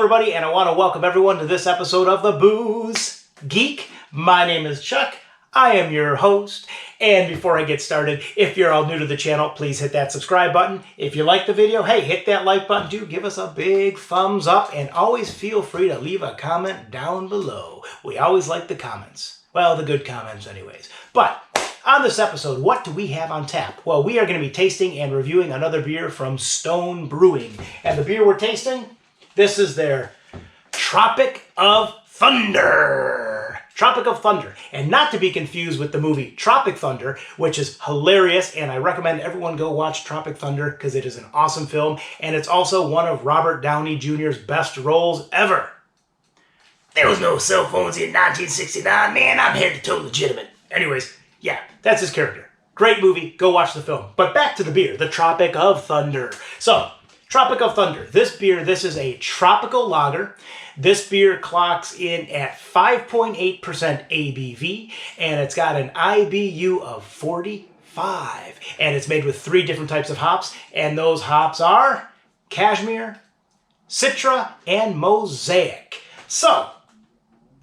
everybody, and I want to welcome everyone to this episode of the Booze Geek. My name is Chuck. I am your host. And before I get started, if you're all new to the channel, please hit that subscribe button. If you like the video, hey, hit that like button too. Give us a big thumbs up, and always feel free to leave a comment down below. We always like the comments. Well, the good comments anyways. But on this episode, what do we have on tap? Well, we are going to be tasting and reviewing another beer from Stone Brewing. And the beer we're tasting, this is their Tropic of Thunder. Tropic of Thunder. And not to be confused with the movie Tropic Thunder, which is hilarious, and I recommend everyone go watch Tropic Thunder because it is an awesome film, and it's also one of Robert Downey Jr.'s best roles ever. There was no cell phones in 1969, man. I'm head to toe legitimate. Anyways, yeah, that's his character. Great movie. Go watch the film. But back to the beer, the Tropic of Thunder. So, Tropic of Thunder. This beer, this is a tropical lager. This beer clocks in at 5.8% ABV, and it's got an IBU of 45. And it's made with 3 different types of hops, and those hops are Cashmere, Citra, and Mosaic. So,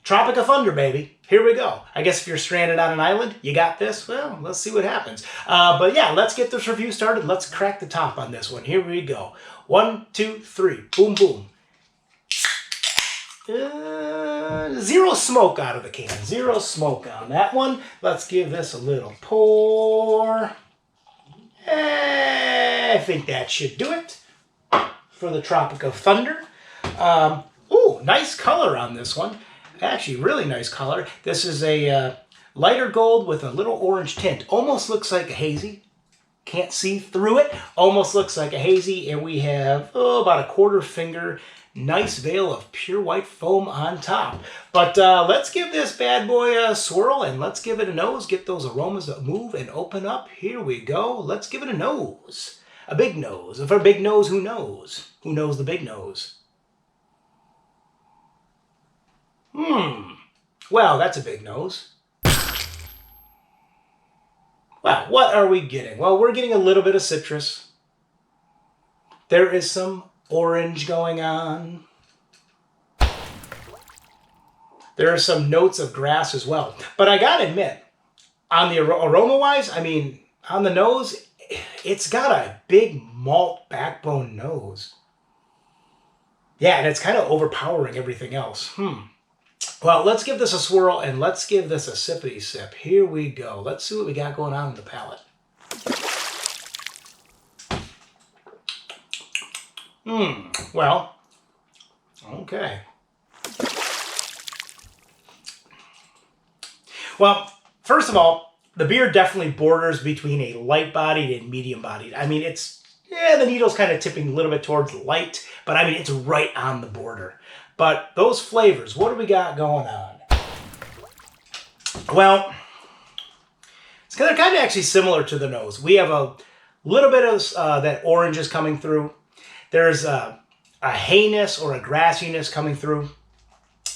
Tropic of Thunder, baby. Here we go. I guess if you're stranded on an island, you got this. Well, let's see what happens. But yeah, let's get this review started. Let's crack the top on this one. Here we go. 1, 2, 3. Boom, boom. Zero smoke out of the can. Zero smoke on that one. Let's give this a little pour. I think that should do it for the Tropic of Thunder. Ooh, nice color on this one. Actually, really nice color. This is a lighter gold with a little orange tint. Almost looks like a hazy. Can't see through it. Almost looks like a hazy. And we have about a 1/4 finger. Nice veil of pure white foam on top. But let's give this bad boy a swirl and let's give it a nose. Get those aromas that move and open up. Here we go. Let's give it a nose. A big nose. If a big nose, who knows? Who knows the big nose? Well, that's a big nose. Well, what are we getting? Well, we're getting a little bit of citrus. There is some orange going on. There are some notes of grass as well. But I gotta admit, on the aroma-wise, I mean, on the nose, it's got a big malt backbone nose. Yeah, and it's kind of overpowering everything else. Well, let's give this a swirl and let's give this a sippity sip. Here we go. Let's see what we got going on in the palate. Well, okay. Well, first of all, the beer definitely borders between a light-bodied and medium-bodied. I mean, the needle's kind of tipping a little bit towards light, but I mean, it's right on the border. But those flavors, what do we got going on? Well, it's kind of actually similar to the nose. We have a little bit of that orange is coming through. There's a hayness or a grassiness coming through.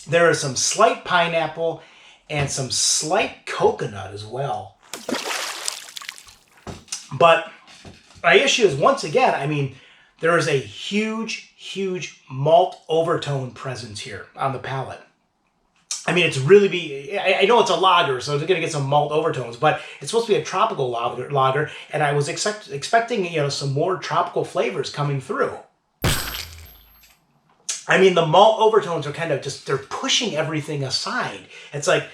There is some slight pineapple and some slight coconut as well. But my issue is, once again, I mean, there is a huge, huge malt overtone presence here on the palate. I mean, it's really I know it's a lager, so it's going to get some malt overtones, but it's supposed to be a tropical lager, and I was expecting, some more tropical flavors coming through. I mean, the malt overtones are kind of they're pushing everything aside. It's like,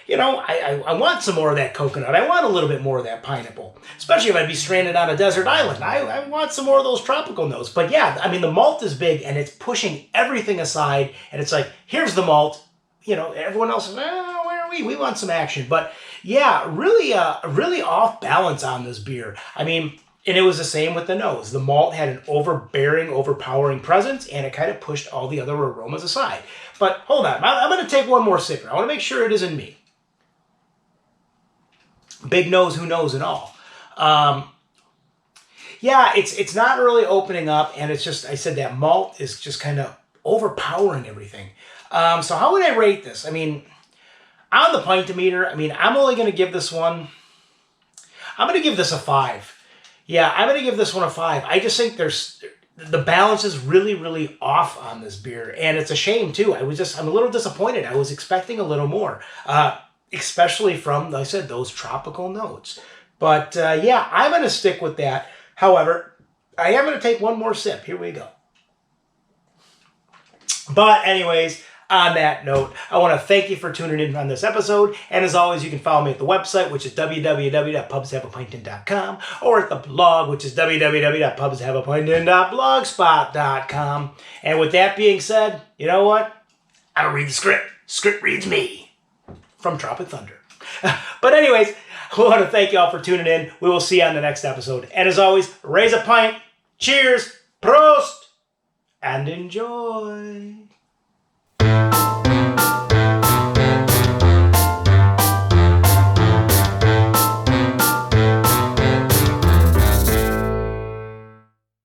I want some more of that coconut. I want a little bit more of that pineapple, especially if I'd be stranded on a desert island. I want some more of those tropical notes. But yeah, I mean, the malt is big and it's pushing everything aside. And it's like, here's the malt. Everyone else is, where are we? We want some action. But yeah, really off balance on this beer. I mean, and it was the same with the nose. The malt had an overpowering presence, and it kind of pushed all the other aromas aside. But hold on, I'm going to take one more sip. I want to make sure it isn't me. Big nose, who knows it all. Yeah, it's not really opening up, and it's just, I said that malt is just kind of overpowering everything. So how would I rate this? I mean, on the pint-o-meter, I mean, I'm only going to give this one, I'm going to give this a 5. Yeah, I'm going to give this one a 5. I just think the balance is really, really off on this beer, and it's a shame too. I'm a little disappointed. I was expecting a little more, especially from, like I said, those tropical notes. But yeah, I'm going to stick with that. However, I am going to take one more sip. Here we go. But anyways, on that note, I want to thank you for tuning in on this episode. And as always, you can follow me at the website, which is www.pubshaveapintin.com, or at the blog, which is www.pubshaveapintin.blogspot.com. And with that being said, you know what? I don't read the script. Script reads me. From Tropic Thunder. But anyways, we want to thank you all for tuning in. We will see you on the next episode. And as always, raise a pint, cheers, prost, and enjoy.